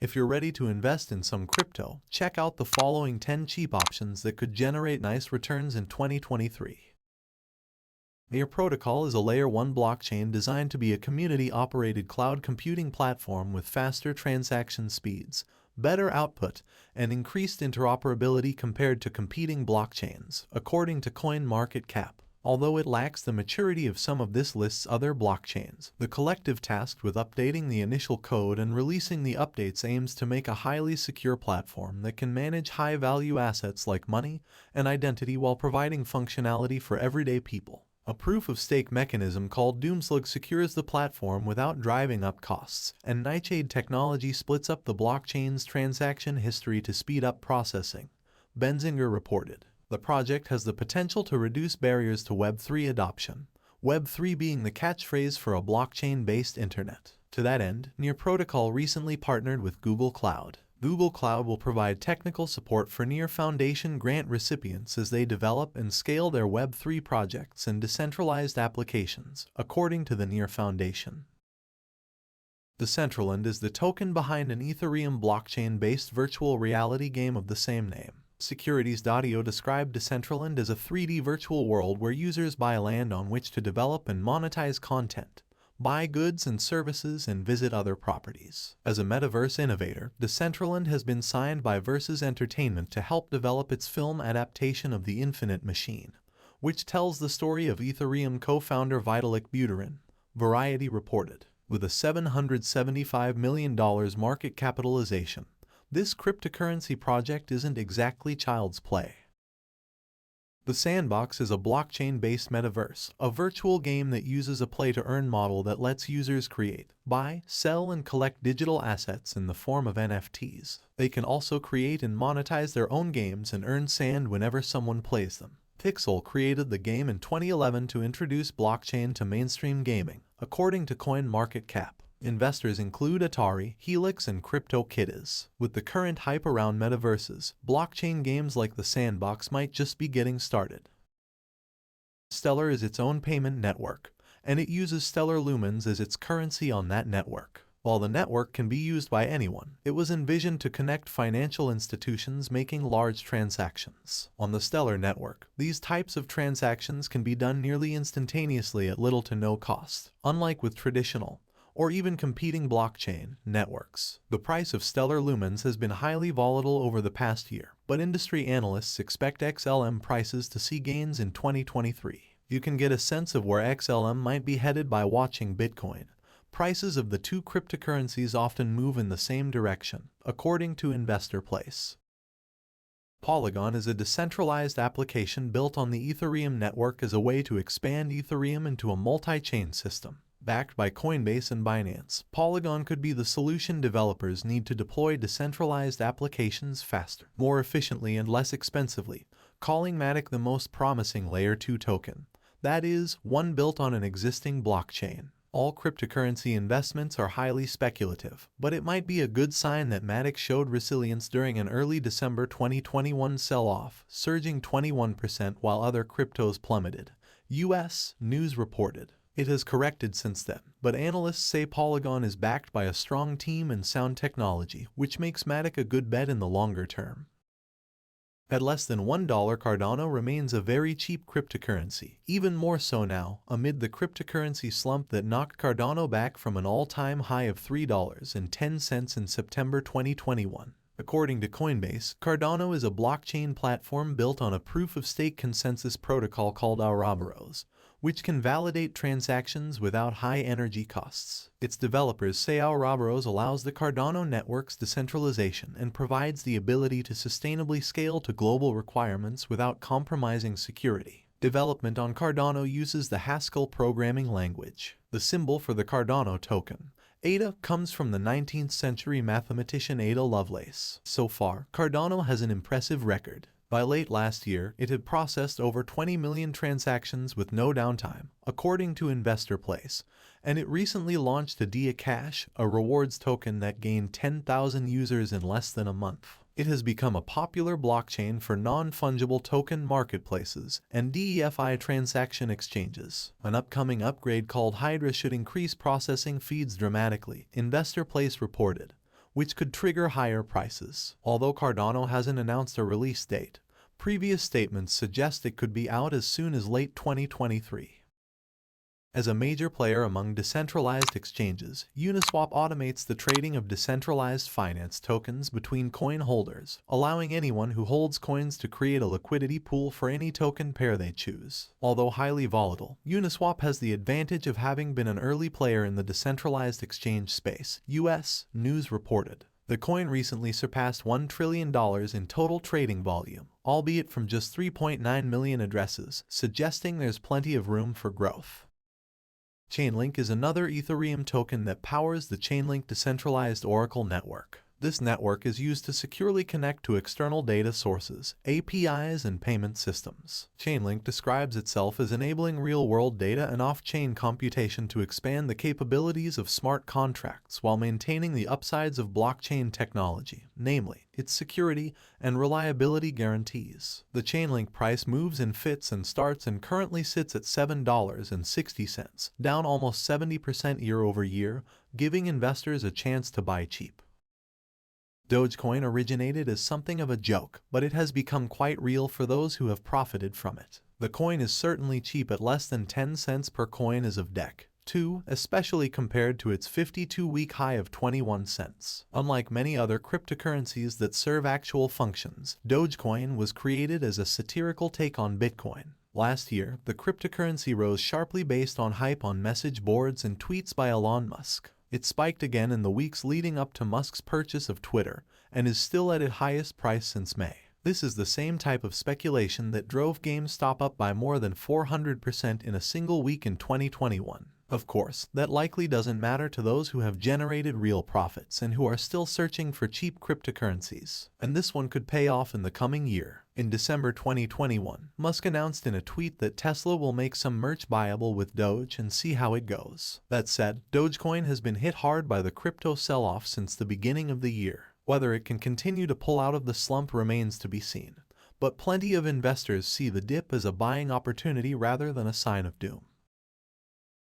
If you're ready to invest in some crypto, check out the following 10 cheap options that could generate nice returns in 2023. Near Protocol is a Layer 1 blockchain designed to be a community-operated cloud computing platform with faster transaction speeds, better output, and increased interoperability compared to competing blockchains, according to CoinMarketCap. Although it lacks the maturity of some of this list's other blockchains, the collective tasked with updating the initial code and releasing the updates aims to make a highly secure platform that can manage high-value assets like money and identity while providing functionality for everyday people. A proof-of-stake mechanism called Doomslug secures the platform without driving up costs, and Nightshade technology splits up the blockchain's transaction history to speed up processing, Benzinger reported. The project has the potential to reduce barriers to Web3 adoption, Web3 being the catchphrase for a blockchain-based internet. To that end, Near Protocol recently partnered with Google Cloud. Google Cloud will provide technical support for Near Foundation grant recipients as they develop and scale their Web3 projects and decentralized applications, according to the Near Foundation. DECENTRALAND is the token behind an Ethereum blockchain-based virtual reality game of the same name. Securities.io described DECENTRALAND as a 3D virtual world where users buy land on which to develop and monetize content, buy goods and services, and visit other properties. As a metaverse innovator, DECENTRALAND has been signed by Versus Entertainment to help develop its film adaptation of The Infinite Machine, which tells the story of Ethereum co-founder Vitalik Buterin, Variety reported. With a $775 million market capitalization, this cryptocurrency project isn't exactly child's play. The SANDBOX is a blockchain-based metaverse, a virtual game that uses a play-to-earn model that lets users create, buy, sell, and collect digital assets in the form of NFTs. They can also create and monetize their own games and earn sand whenever someone plays them. Pixel created the game in 2011 to introduce blockchain to mainstream gaming, according to CoinMarketCap. Investors include Atari, Helix, and CryptoKitties. With the current hype around metaverses, blockchain games like the SANDBOX might just be getting started. Stellar is its own payment network, and it uses Stellar Lumens as its currency on that network. While the network can be used by anyone, it was envisioned to connect financial institutions making large transactions. On the Stellar network, these types of transactions can be done nearly instantaneously at little to no cost, unlike with traditional or even competing blockchain networks. The price of Stellar Lumens has been highly volatile over the past year, but industry analysts expect XLM prices to see gains in 2023. You can get a sense of where XLM might be headed by watching Bitcoin. Prices of the two cryptocurrencies often move in the same direction, according to InvestorPlace. Polygon is a decentralized application built on the Ethereum network as a way to expand Ethereum into a multi-chain system. Backed by Coinbase and Binance, Polygon could be the solution developers need to deploy decentralized applications faster, more efficiently, and less expensively, calling MATIC the most promising Layer 2 token. That is, one built on an existing blockchain. All cryptocurrency investments are highly speculative, but it might be a good sign that MATIC showed resilience during an early December 2021 sell-off, surging 21% while other cryptos plummeted. U.S. News reported. It has corrected since then, but analysts say Polygon is backed by a strong team and sound technology, which makes MATIC a good bet in the longer term. At less than $1, Cardano remains a very cheap cryptocurrency, even more so now, amid the cryptocurrency slump that knocked Cardano back from an all-time high of $3.10 in September 2021. According to Coinbase, Cardano is a blockchain platform built on a proof-of-stake consensus protocol called Ouroboros, which can validate transactions without high energy costs. Its developers say Ouroboros allows the Cardano network's decentralization and provides the ability to sustainably scale to global requirements without compromising security. Development on Cardano uses the Haskell programming language. The symbol for the Cardano token, Ada, comes from the 19th century mathematician Ada Lovelace. So far, Cardano has an impressive record. By late last year, it had processed over 20 million transactions with no downtime, according to InvestorPlace, and it recently launched a DOGECoin, a rewards token that gained 10,000 users in less than a month. It has become a popular blockchain for non-fungible token marketplaces and DeFi transaction exchanges. An upcoming upgrade called Hydra should increase processing speeds dramatically, InvestorPlace reported. which could trigger higher prices. Although Cardano hasn't announced a release date, previous statements suggest it could be out as soon as late 2023. As a major player among decentralized exchanges, Uniswap automates the trading of decentralized finance tokens between coin holders, allowing anyone who holds coins to create a liquidity pool for any token pair they choose. Although highly volatile, Uniswap has the advantage of having been an early player in the decentralized exchange space, US News reported. The coin recently surpassed $1 trillion in total trading volume, albeit from just 3.9 million addresses, suggesting there's plenty of room for growth. CHAINLINK is another Ethereum token that powers the CHAINLINK decentralized Oracle network. This network is used to securely connect to external data sources, APIs, and payment systems. CHAINLINK describes itself as enabling real-world data and off-chain computation to expand the capabilities of smart contracts while maintaining the upsides of blockchain technology, namely, its security and reliability guarantees. The CHAINLINK price moves in fits and starts and currently sits at $7.60, down almost 70% year-over-year, giving investors a chance to buy cheap. DOGECOIN originated as something of a joke, but it has become quite real for those who have profited from it. The coin is certainly cheap at less than 10 cents per coin as of DEC, especially compared to its 52-week high of 21 cents. Unlike many other cryptocurrencies that serve actual functions, DOGECOIN was created as a satirical take on Bitcoin. Last year, the cryptocurrency rose sharply based on hype on message boards and tweets by Elon Musk. It spiked again in the weeks leading up to Musk's purchase of Twitter, and is still at its highest price since May. This is the same type of speculation that drove GameStop up by more than 400% in a single week in 2021. Of course, that likely doesn't matter to those who have generated real profits and who are still searching for cheap cryptocurrencies. And this one could pay off in the coming year. In December 2021, Musk announced in a tweet that Tesla will make some merch buyable with Doge and see how it goes. That said, DOGECOIN has been hit hard by the crypto sell-off since the beginning of the year. Whether it can continue to pull out of the slump remains to be seen. But plenty of investors see the dip as a buying opportunity rather than a sign of doom.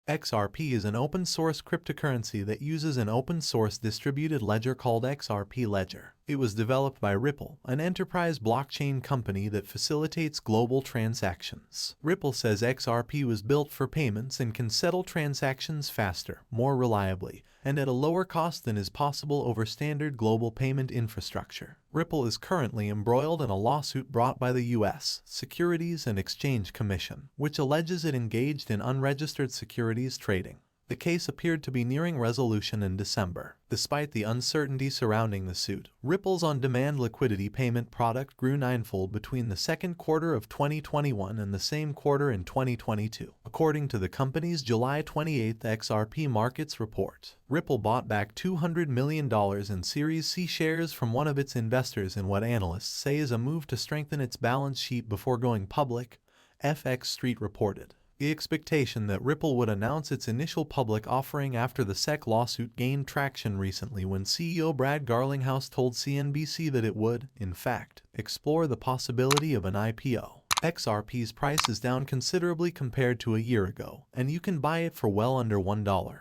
XRP is an open-source cryptocurrency that uses an open-source distributed ledger called XRP Ledger. It was developed by Ripple, an enterprise blockchain company that facilitates global transactions. Ripple says XRP was built for payments and can settle transactions faster, more reliably, and at a lower cost than is possible over standard global payment infrastructure. Ripple is currently embroiled in a lawsuit brought by the U.S. Securities and Exchange Commission, which alleges it engaged in unregistered securities trading. The case appeared to be nearing resolution in December. Despite the uncertainty surrounding the suit, Ripple's on-demand liquidity payment product grew ninefold between the second quarter of 2021 and the same quarter in 2022, according to the company's July 28 XRP Markets report. Ripple bought back $200 million in Series C shares from one of its investors in what analysts say is a move to strengthen its balance sheet before going public, FX Street reported. The expectation that Ripple would announce its initial public offering after the SEC lawsuit gained traction recently when CEO Brad Garlinghouse told CNBC that it would, in fact, explore the possibility of an IPO. XRP's price is down considerably compared to a year ago, and you can buy it for well under $1.